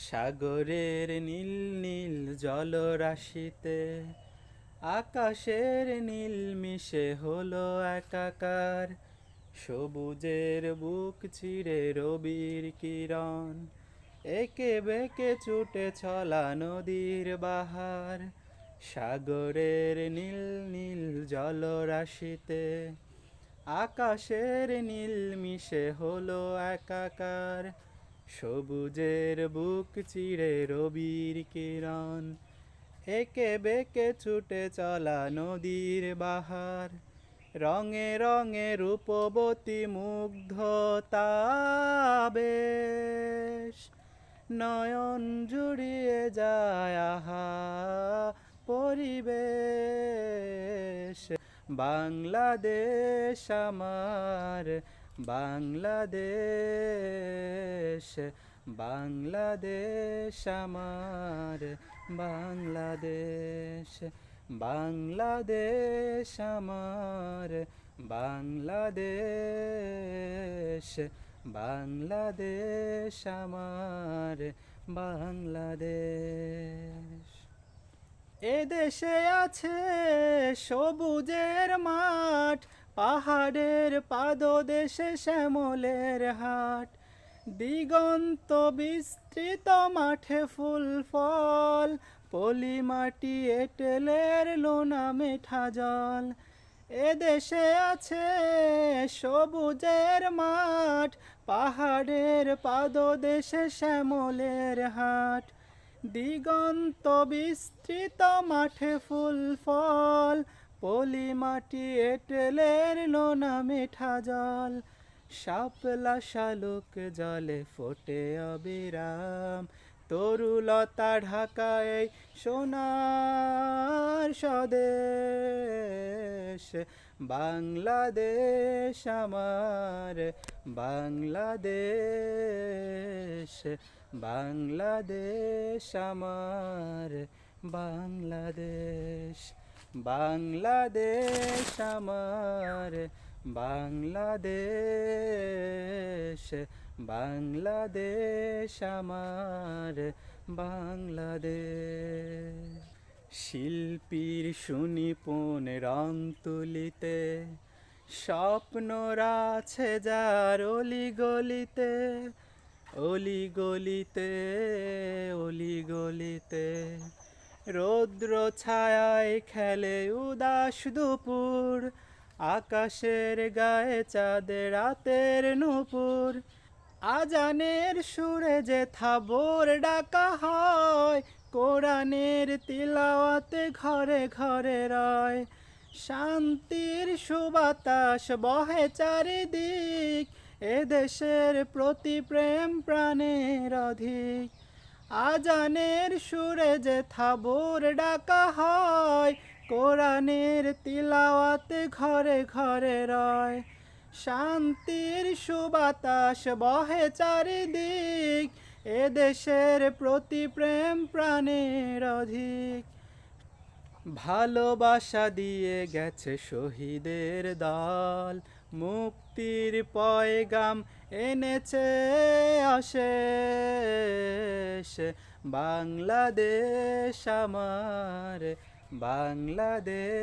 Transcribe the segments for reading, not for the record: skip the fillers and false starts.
সাগরের নীল নীল জলরাশিতে আকাশের নীল মিশে হলো একাকার। সবুজের বুক চিরে রবির কিরণ, একে বেঁকে ছুটে চলা নদীর বাহার। সাগরের নীল নীল জলরাশিতে আকাশের নীল মিশে হলো একাকার। সবুজের বুক চিরে রবির কিরণ, একে বেঁকে ছুটে চলা নদীর বাহার। রঙে রঙে রূপবতী মুগ্ধতা বেশ, নয়ন জুড়িয়ে যায় আহা পরিবেশ। বাংলাদেশ আমার বাংলাদেশ, বাংলাদেশ আমার বাংলাদেশ, বাংলাদেশ আমার বাংলাদেশ, বাংলাদেশ আমার বাংলাদেশ। এদেশে আছে সবুজের মাঠ, পাহাড়ের পাদদেশে শ্যামলের হাট। দিগন্ত বিস্তৃত মাঠে ফুল ফল, পলি মাটি এঁটেলের লোনা মেঠা জল। এদেশে আছে সবুজের মাঠ, পাহাড়ের পাদদেশে শ্যামলের হাট। দিগন্ত বিস্তৃত মাঠে ফুল ফল, পলি মাটি এঁটেলের লোনা মেঠা জল। শাপলা শালুক জলে ফোটে অবিরাম, তরুলতা ঢাকায় সোনার স্বদেশ। বাংলাদেশ আমার বাংলাদেশ, বাংলাদেশ আমার বাংলাদেশ, বাংলাদেশ আমার বাংলাদেশ, বাংলাদেশ আমার বাংলাদেশ। শিল্পীর সুনিপুণ রং তুলিতে স্বপ্ন আছে যার অলিগলিতে, অলিগলিতে অলিগলিতে। রৌদ্র ছায়ায় খেলে উদাস দুপুর, আকাশের গায়ে চাঁদের রাতের নূপুর। আজানের সুরে যে থাবর ডাকা হয়, কোরআনের তিলাওয়াতে ঘরে ঘরে রয়। শান্তির সুবাতাস বহে চারিদিক, এদেশের প্রতি প্রেম প্রাণের অধিক। আজানের সুরে যে থাবর ডাকা হয়, কোরআনের তিলাওয়াতে ঘরে ঘরে রয়। শান্তির সুবাতাস বহে চারিদিক, এদেশের প্রতি প্রেম প্রাণের অধিক। ভালোবাসা দিয়ে গেছে শহীদের দল, মুক্তির পয়গাম এনেছে অশেষ। বাংলাদেশ আমার বাংলাদেশ,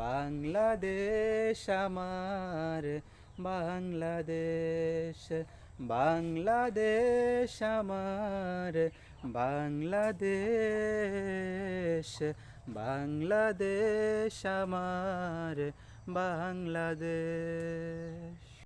বাংলাদেশ আমার বাংলাদেশ, বাংলাদেশ আমার বাংলাদেশ, বাংলাদেশ আমার বাংলাদেশ।